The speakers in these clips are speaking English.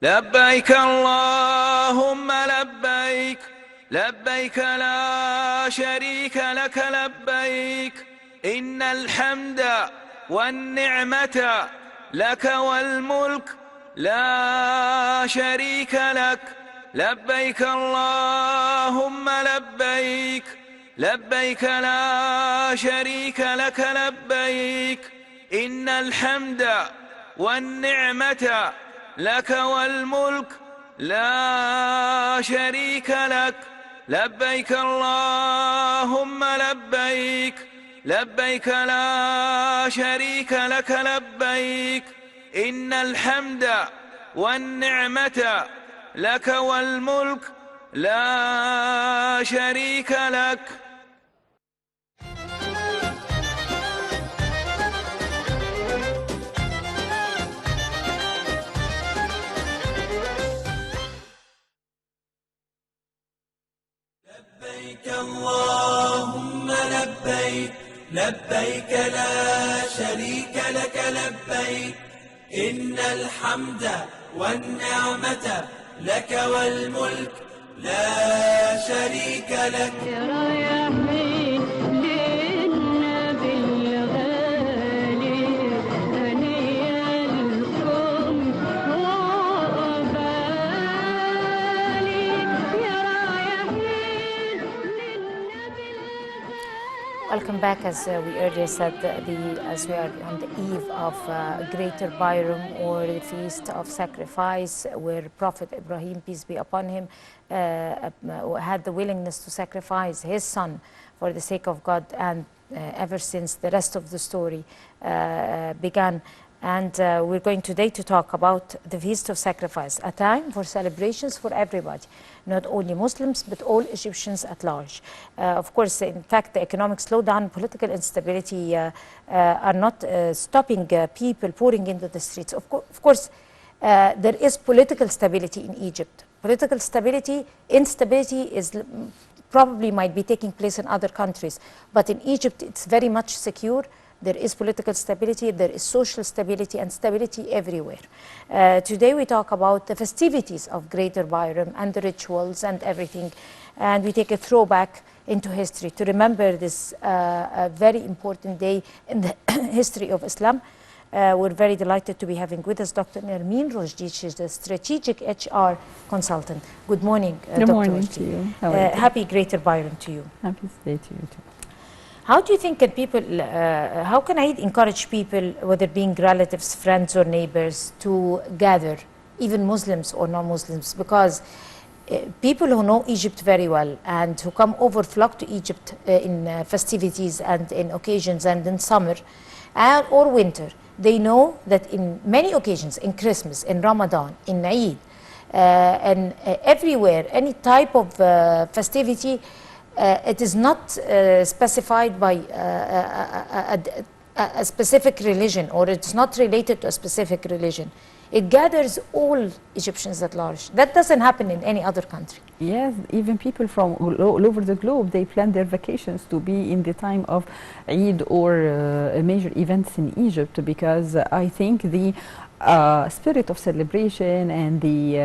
لبيك اللهم لبيك لبيك لا شريك لك لبيك إن الحمد والنعمة لك والملك لا شريك لك لبيك اللهم لبيك لبيك لا شريك لك لبيك إن الحمد والنعمة لك والملك لا شريك لك لبيك اللهم لبيك لبيك لا شريك لك لبيك إن الحمد والنعمة لك والملك لا شريك لك. لبيك اللهم لبيك لبيك لا شريك لك لبيك إن الحمد والنعمة لك والملك لا شريك لك. Welcome back. As we earlier said, as we are on the eve of Greater Bairam, or the Feast of Sacrifice, where Prophet Ibrahim, peace be upon him, had the willingness to sacrifice his son for the sake of God, and ever since the rest of the story began. And we're going today to talk about the Feast of Sacrifice, a time for celebrations for everybody, not only Muslims, but all Egyptians at large. Of course, in fact, the economic slowdown, political instability are not stopping people pouring into the streets. Of course, there is political stability in Egypt. Political stability, instability is probably might be taking place in other countries, but in Egypt, it's very much secure. There is political stability, there is social stability, and stability everywhere. Today we talk about the festivities of Greater Bairam and the rituals and everything. And we take a throwback into history to remember this very important day in the history of Islam. We're very delighted to be having with us Dr. Nermeen Roushdy. She's the strategic HR consultant. Good morning, Good Dr. morning Roushdy. to you. How are you? Happy Greater Bairam to you. Happy day to you too. How do you think can people, how can I encourage people, whether being relatives, friends or neighbors, to gather, even Muslims or non-Muslims? Because people who know Egypt very well and who come over flock to Egypt in festivities and in occasions and in summer or winter, they know that in many occasions, in Christmas, in Ramadan, in Eid, and everywhere, any type of festivity, it is not specified by a specific religion, or it's not related to a specific religion. It gathers all Egyptians at large. That doesn't happen in any other country. Yes, even people from all over the globe, they plan their vacations to be in the time of Eid or major events in Egypt, because I think the spirit of celebration and the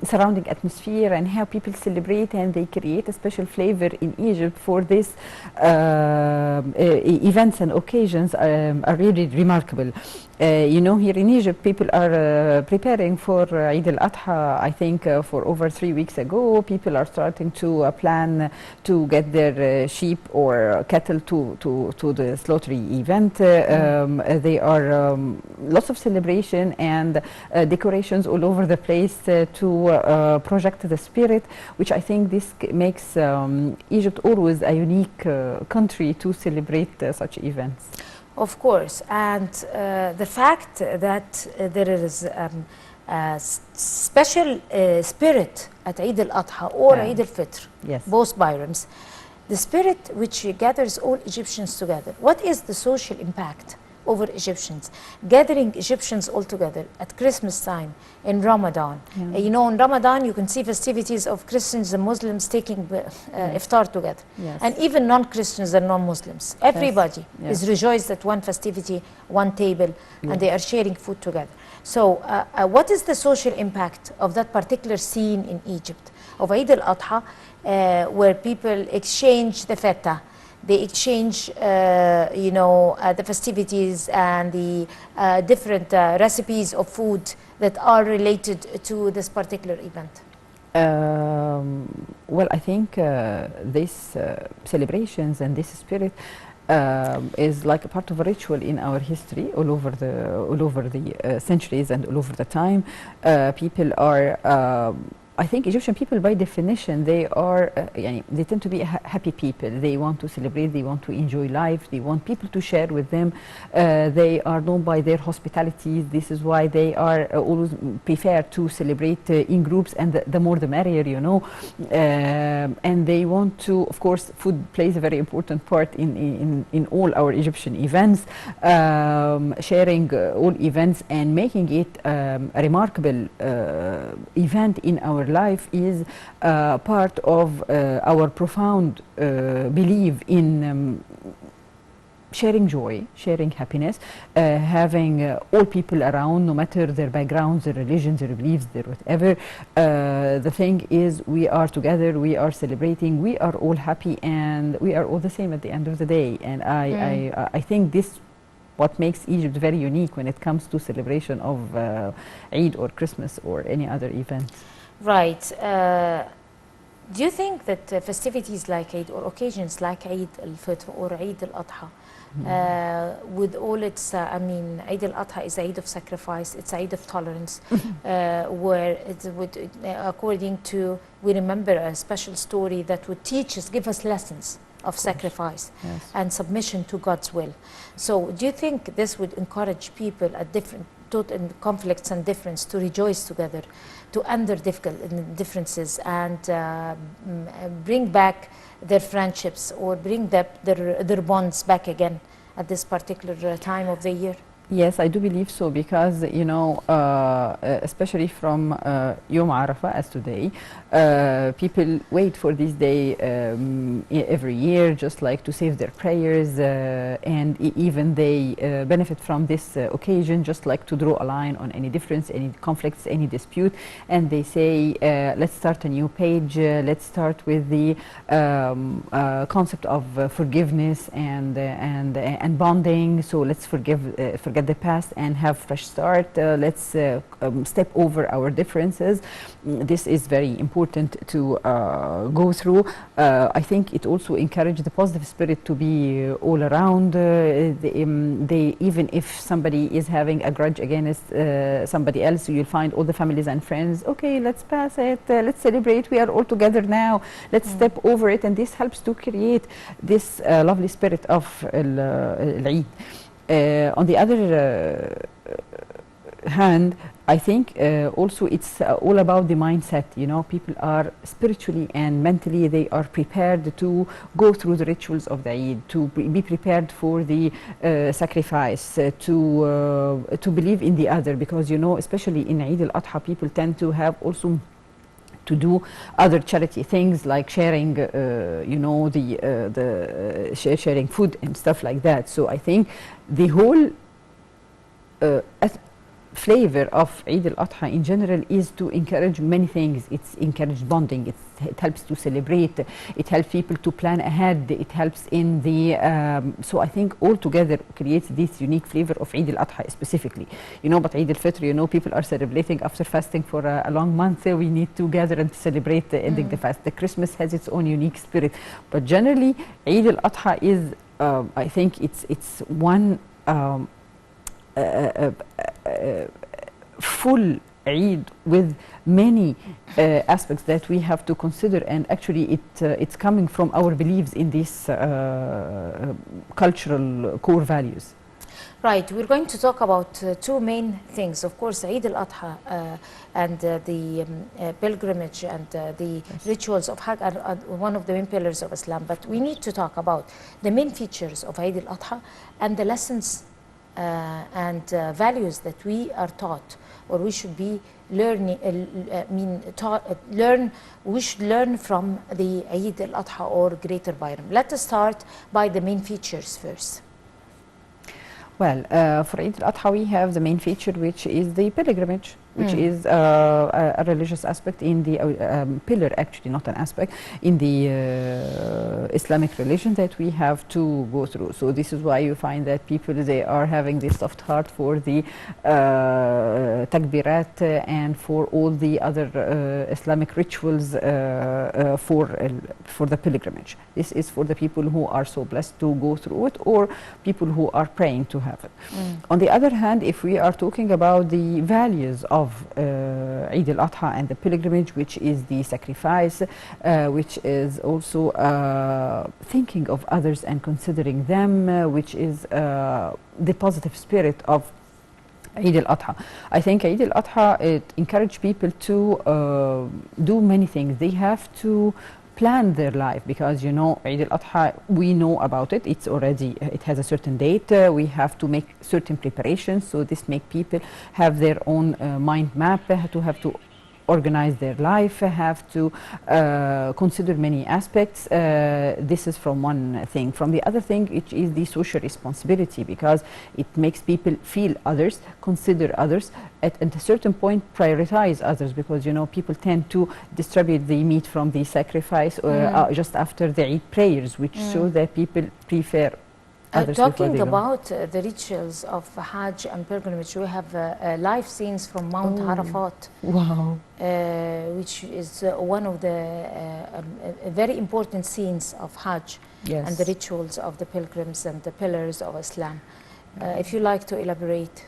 surrounding atmosphere and how people celebrate, and they create a special flavor in Egypt for these events and occasions are really remarkable. You know, here in Egypt, people are preparing for Eid al-Adha. I think for over 3 weeks ago, people are starting to plan to get their sheep or cattle to the slaughtering event. There are lots of celebration and decorations all over the place to project the spirit, which I think this makes Egypt always a unique country to celebrate such events. Of course, and the fact that there is a special spirit at Eid al-Adha or Eid al-Fitr, Yes. both Bayrams, the spirit which gathers all Egyptians together. What is the social impact over Egyptians, gathering Egyptians all together at Christmas time, in Ramadan. You know, in Ramadan you can see festivities of Christians and Muslims taking iftar together. Yes. And even non-Christians and non-Muslims. Everybody Yes. is rejoiced at one festivity, one table, and they are sharing food together. So what is the social impact of that particular scene in Egypt, of Eid al-Adha, where people exchange the feta, they exchange, you know, the festivities and the different recipes of food that are related to this particular event? Well, I think these celebrations and this spirit is like a part of a ritual in our history all over the centuries and all over the time. People are I think Egyptian people, by definition, they are, they tend to be happy people. They want to celebrate, they want to enjoy life, they want people to share with them. They are known by their hospitality. This is why they are always prefer to celebrate in groups, and the more the merrier, you know. And they want to, of course, food plays a very important part in all our Egyptian events, sharing all events and making it a remarkable event in our life is part of our profound belief in sharing joy, sharing happiness, having all people around, no matter their backgrounds, their religions, their beliefs, their whatever. The thing is, we are together, we are celebrating, we are all happy, and we are all the same at the end of the day. And I think this what makes Egypt very unique when it comes to celebration of Eid or Christmas or any other event. Right. Do you think that festivities like Eid or occasions like Eid al-Fitr or Eid al-Adha, with all its, I mean, Eid al-Adha is Eid of sacrifice, it's Eid of tolerance, where it would, according to, we remember a special story that would teach us, give us lessons of sacrifice and submission to God's will. So do you think this would encourage people at different conflicts and difference to rejoice together, to end their differences and bring back their friendships or bring their bonds back again at this particular time of the year? Yes, I do believe so, because, you know, especially from Yom Arafah as today, people wait for this day every year, just like to save their prayers, and even they benefit from this occasion, just like to draw a line on any difference, any conflicts, any dispute, and they say, let's start a new page, let's start with the concept of forgiveness and bonding. So let's forget the past and have fresh start. Let's step over our differences. This is very important to go through. I think it also encourages the positive spirit to be all around. They even if somebody is having a grudge against somebody else, you'll find all the families and friends, okay, let's pass it, let's celebrate, we are all together now, let's step over it, and this helps to create this lovely spirit of Eid. On the other hand, I think also it's all about the mindset. You know, people are spiritually and mentally, they are prepared to go through the rituals of the Eid, to be prepared for the sacrifice, to believe in the other, because, you know, especially in Eid al-Adha, people tend to have also to do other charity things like sharing, you know, sharing food and stuff like that. So I think the whole flavor of Eid al-Adha in general is to encourage many things. It's encourage bonding, it helps to celebrate, it helps people to plan ahead, it helps in the, so I think all together creates this unique flavor of Eid al-Adha specifically. You know, but Eid al-Fitr, you know, people are celebrating after fasting for a long month, we need to gather and celebrate ending the fast. The Christmas has its own unique spirit, but generally Eid al-Adha is, I think it's one full Eid with many aspects that we have to consider, and actually it's coming from our beliefs in these cultural core values. Right, we're going to talk about two main things. Of course, Eid al-Adha and the pilgrimage and the rituals of Hajj are one of the main pillars of Islam. But we need to talk about the main features of Eid al-Adha and the lessons and values that we are taught, or we should be learning, we should learn from the Eid al-Adha or Greater Bayram. Let us start by the main features first. Well, for Eid al-Adha we have the main feature, which is the pilgrimage, which is a religious aspect in the pillar, actually not an aspect, in the Islamic religion that we have to go through. So this is why you find that people, they are having this soft heart for the takbirat and for all the other Islamic rituals for the pilgrimage. This is for the people who are so blessed to go through it, or people who are praying to have it. On the other hand, if we are talking about the values of Eid al-Adha and the pilgrimage, which is the sacrifice, which is also thinking of others and considering them, which is the positive spirit of Eid al-Adha. I think Eid al-Adha, it encourages people to do many things. They have to plan their life, because, you know, Eid al-Adha, we know about it. It's already, it has a certain date. We have to make certain preparations. So this make people have their own mind map, to have to organize their life, have to consider many aspects. This is from one thing. From the other thing, it is the social responsibility, because it makes people feel others, consider others, at a certain point prioritize others, because, you know, people tend to distribute the meat from the sacrifice just after the Eid prayers, which shows that people prefer others. Talking about the rituals of Hajj and pilgrimage, we have live scenes from Mount Arafat. Wow. Which is one of the very important scenes of Hajj. Yes. And the rituals of the pilgrims and the pillars of Islam. If you like to elaborate.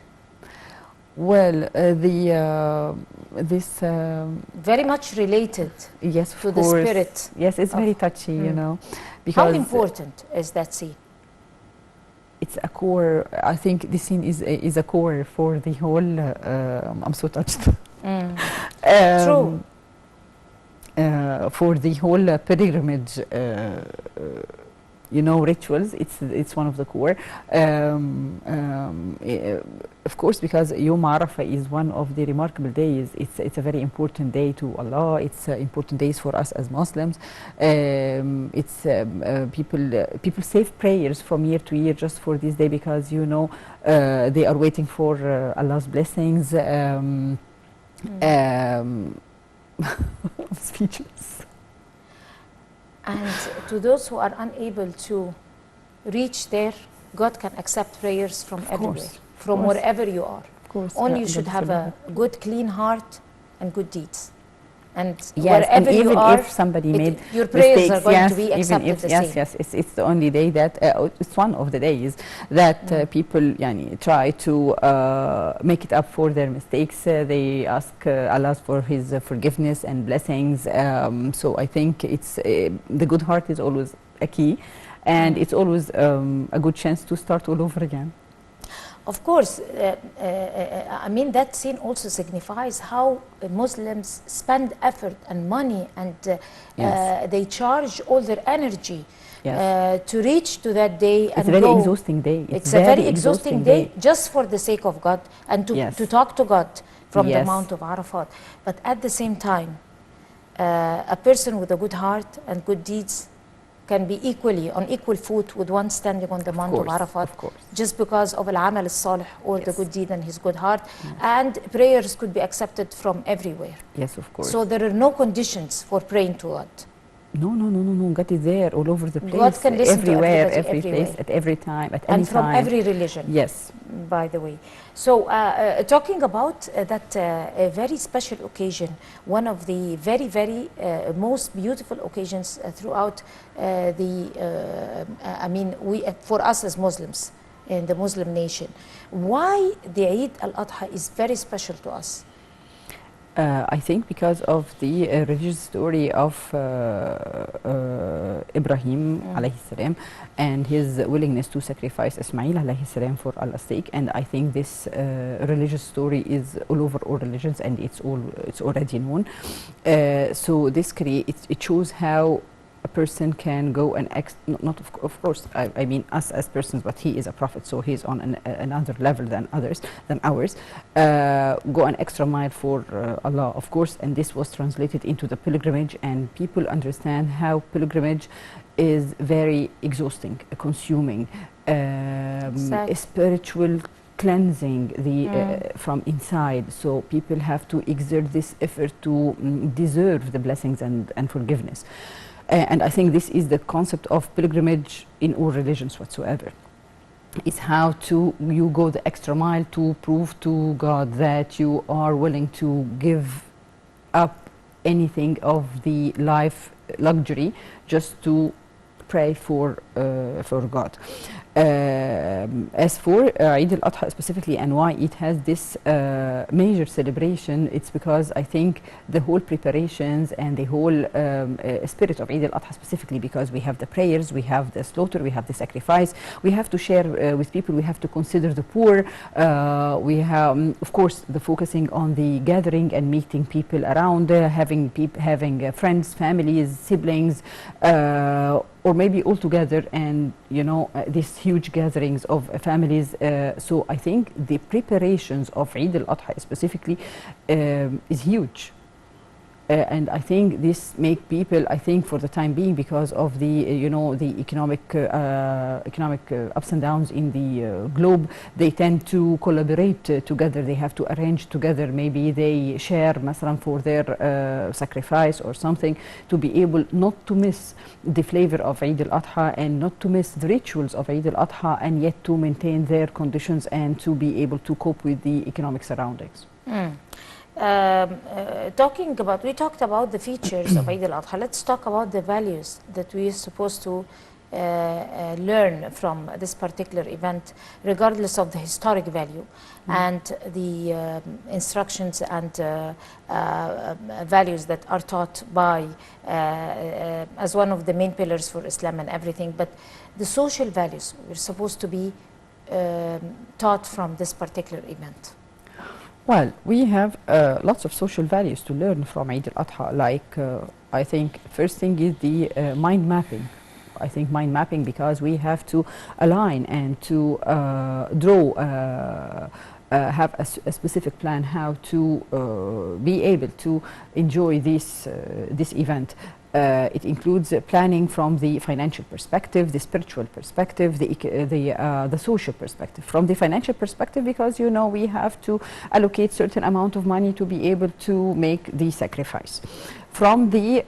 Well, this very much related, yes, to of the course. spirit. Yes, it's very touchy, you know. How Because important is that scene? it's a core. I think this scene is a core for the whole. I'm so touched. True. For the whole pilgrimage, you know, rituals. It's one of the core. Of course, because Yom Arafah is one of the remarkable days. It's a very important day to Allah. It's important days for us as Muslims. It's people save prayers from year to year just for this day, because, you know, they are waiting for Allah's blessings. I'm speechless. And to those who are unable to reach there, God can accept prayers from everywhere, from wherever you are. Of course. Only you should have a good, clean heart and good deeds. And yes, wherever and even you are, if somebody made your prayers mistakes, are going yes, to be accepted even if, the yes, same. yes, it's the only day that it's one of the days that people try to make it up for their mistakes. They ask Allah for His forgiveness and blessings. So I think it's the good heart is always a key, and it's always a good chance to start all over again. Of course, I mean, that scene also signifies how Muslims spend effort and money, and they charge all their energy to reach to that day. It's a very exhausting day. It's a very exhausting day just for the sake of God, and to talk to God from the Mount of Arafat. But at the same time, a person with a good heart and good deeds can be equally on equal foot with one standing on the Mount of Arafat, just because of al-amal al-salih, or the good deed and his good heart, and prayers could be accepted from everywhere. Yes, of course. So there are no conditions for praying to God. No. God is there all over the place. God can listen everywhere, to every place, at every time, at any time. And from every religion. Yes. By the way. So talking about that a very special occasion, one of the very, very most beautiful occasions throughout for us as Muslims in the Muslim nation. Why the Eid al-Adha is very special to us? I think because of the religious story of Ibrahim alayhi salam, and his willingness to sacrifice Ismail alayhi salam for Allah's sake. And I think this religious story is all over all religions, and it's already known. So this it shows how a person can go and not of course I mean us as persons, but he is a prophet, so he's on another level than ours, go an extra mile for Allah, of course. And this was translated into the pilgrimage, and people understand how pilgrimage is very exhausting, consuming, spiritual cleansing from inside. So people have to exert this effort to deserve the blessings and forgiveness. And I think this is the concept of pilgrimage in all religions whatsoever. Is how to you go the extra mile to prove to God that you are willing to give up anything of the life luxury just to pray for God. As for Eid al-Adha specifically, and why it has this major celebration, it's because I think the whole preparations and the whole spirit of Eid al-Adha specifically, because we have the prayers, we have the slaughter, we have the sacrifice, we have to share with people, we have to consider the poor, we have of course the focusing on the gathering and meeting people around, having friends, families, siblings, or maybe all together, and you know, these huge gatherings of families. So I think the preparations of Eid al-Adha specifically is huge. And I think this make people, I think for the time being, because of the you know, the economic ups and downs in the globe, they tend to collaborate together. They have to arrange together. Maybe they share مثلا for their sacrifice or something, to be able not to miss the flavor of Eid al-Adha and not to miss the rituals of Eid al-Adha, and yet to maintain their conditions and to be able to cope with the economic surroundings. We talked about the features of Eid al-Adha. Let's talk about the values that we are supposed to learn from this particular event, regardless of the historic value and the instructions and values that are taught by as one of the main pillars for Islam and everything. But the social values we're supposed to be taught from this particular event. Well, we have lots of social values to learn from Eid al-Adha. Like, I think first thing is the mind mapping. I think mind mapping, because we have to align and to have a specific plan how to be able to enjoy this event. It includes planning from the financial perspective, the spiritual perspective, the social perspective. From the financial perspective, because you know, we have to allocate certain amount of money to be able to make the sacrifice. From the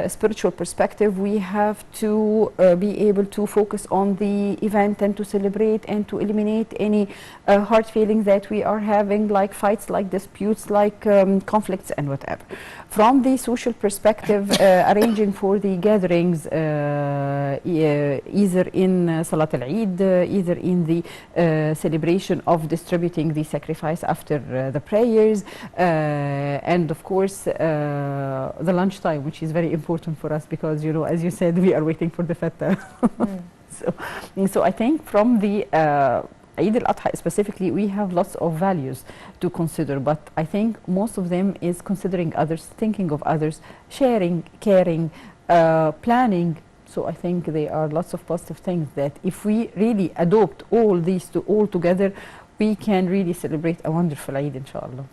spiritual perspective, we have to be able to focus on the event and to celebrate and to eliminate any hard feelings that we are having, like fights, like disputes, like conflicts and whatever. From the social perspective, arranging for the gatherings, either in Salat al-Eid, either in the celebration of distributing the sacrifice after the prayers, and of course the lunchtime, which is very important for us, because you know, as you said, we are waiting for the feta. So I think from the Eid al-Adha specifically, we have lots of values to consider, but I think most of them is considering others, thinking of others, sharing, caring, planning. So I think there are lots of positive things that if we really adopt all these all together, we can really celebrate a wonderful Eid, inshallah.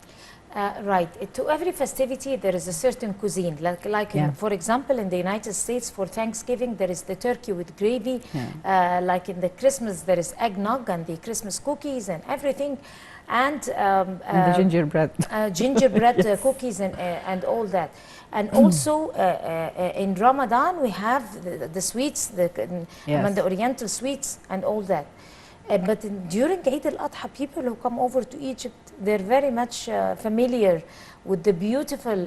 Right. To every festivity, there is a certain cuisine. Like for example, in the United States, for Thanksgiving, there is the turkey with gravy. Like in the Christmas, there is eggnog and the Christmas cookies and everything. And the gingerbread. Gingerbread Yes. cookies and all that. And also in Ramadan, we have the sweets, the Oriental sweets and all that. But during Eid al-Adha, people who come over to Egypt, they're very much familiar with the beautiful,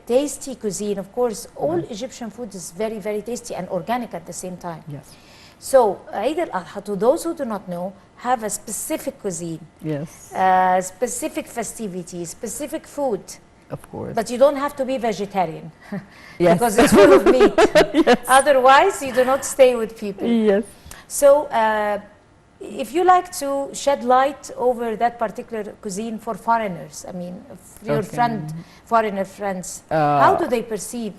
tasty cuisine. Of course, all Egyptian food is very, very tasty and organic at the same time. Yes. So Eid al-Adha, to those who do not know, have a specific cuisine. Yes. Specific festivities, specific food. Of course. But you don't have to be vegetarian. Yes. Because it's full of meat. Yes. Otherwise, you do not stay with people. Yes. So, if you like to shed light over that particular cuisine for foreigners, I mean, your foreigner friends, how do they perceive?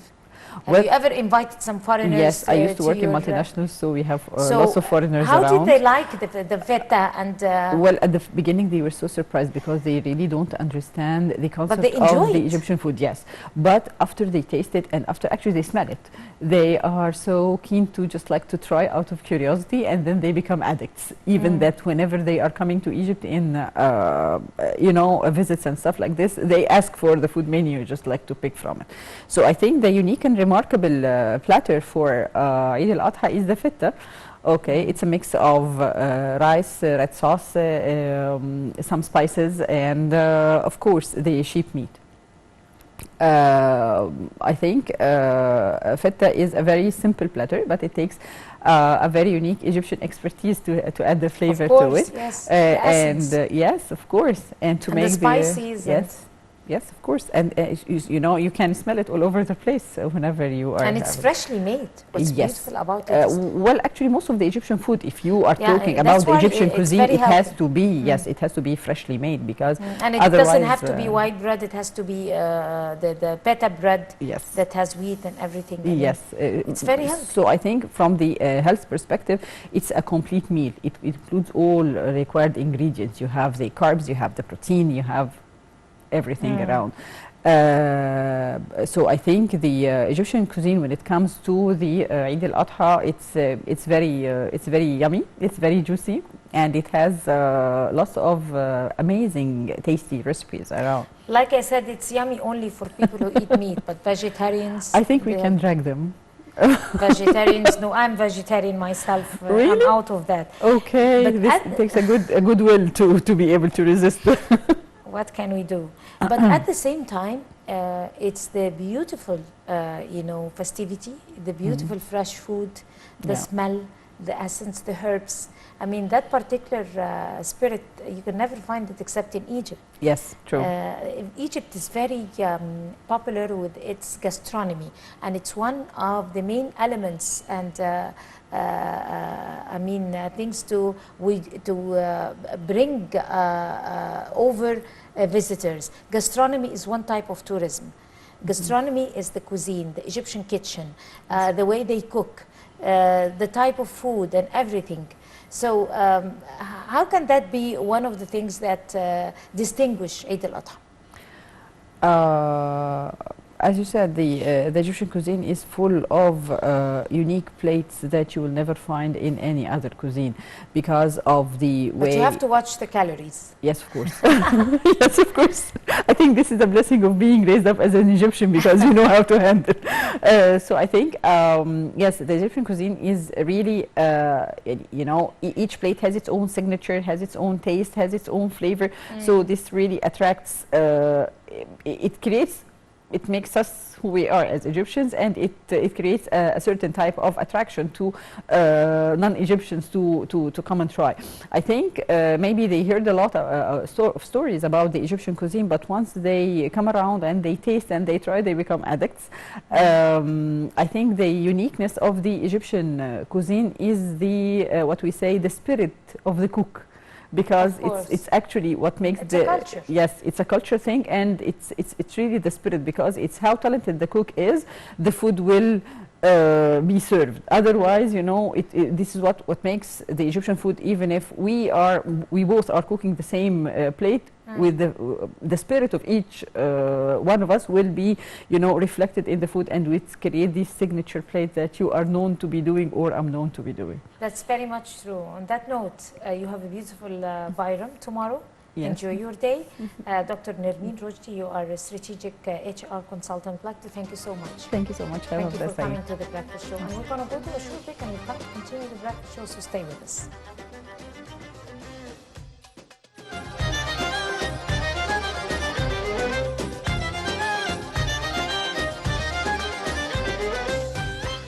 Have you ever invited some foreigners? Yes, I used to work in multinationals, so we have lots of foreigners around. How did they like the feta? And well, at the beginning they were so surprised because they really don't understand the concept of the Egyptian food. Yes, but after they taste it and after actually they smell it, they are so keen to just like to try out of curiosity, and then they become addicts. Even that whenever they are coming to Egypt in you know, visits and stuff like this, they ask for the food menu just like to pick from it. So I think the unique and remarkable platter for Eid al-Adha is the feta. Okay, it's a mix of rice, red sauce, some spices, and of course the sheep meat. I think feta is a very simple platter, but it takes a very unique Egyptian expertise to add the flavor to it. Yes, and yes, of course, and to make the spices. Yes, of course, and you know, you can smell it all over the place whenever you are. And it's freshly made. What's beautiful about it? Well, actually, most of the Egyptian food, if you are talking about the Egyptian cuisine, it has to be it has to be freshly made, because and it doesn't have to be white bread. It has to be the pita bread. Yes. That has wheat and everything. Yes, it's very healthy. So I think from the health perspective, it's a complete meal. It includes all required ingredients. You have the carbs, you have the protein, you have everything around. So I think the Egyptian cuisine, when it comes to the Eid al-Adha, it's very yummy, it's very juicy, and it has lots of amazing tasty recipes around. Like I said, it's yummy only for people who eat meat, but vegetarians, I think we can drag them. Vegetarians, no, I'm vegetarian myself. Really? I'm out of that. Okay, but this takes a good will to be able to resist. What can we do? But at the same time, it's the beautiful, you know, festivity, the beautiful fresh food, the smell, the essence, the herbs. I mean, that particular spirit, you can never find it except in Egypt. Yes, true. Egypt is very popular with its gastronomy, and it's one of the main elements and I mean, things to bring over visitors. Gastronomy is one type of tourism. Gastronomy is the cuisine, the Egyptian kitchen, the way they cook, the type of food and everything. So how can that be one of the things that distinguish Eid al-Adha? As you said, the Egyptian cuisine is full of unique plates that you will never find in any other cuisine because of the way. But you have to watch the calories. Yes, of course. Yes, of course. I think this is a blessing of being raised up as an Egyptian, because you know how to handle. So I think, yes, the Egyptian cuisine is really, you know, each plate has its own signature, has its own taste, has its own flavor. So this really attracts, it makes us who we are as Egyptians, and it creates a certain type of attraction to non-Egyptians to come and try. I think maybe they heard a lot of stories about the Egyptian cuisine, but once they come around and they taste and they try, they become addicts. I think the uniqueness of the Egyptian cuisine is the what we say, the spirit of the cook. Because it's actually what makes a culture. Yes, it's a culture thing, and it's really the spirit, because it's how talented the cook is, the food will be served. Otherwise, you know, this is what makes the Egyptian food, even if we both are cooking the same plate, with the spirit of each one of us will be, you know, reflected in the food, and we create this signature plate that you are known to be doing, or I'm known to be doing. That's very much true. On that note, you have a beautiful Bayram tomorrow. Yes. Enjoy your day. Dr. Nermeen Roushdy, you are a strategic HR consultant. I'd like to thank you so much. Thank you so much. Thank you for coming to the Breakfast Show. And we're going to go to a short break, and we'll continue the Breakfast Show, so stay with us.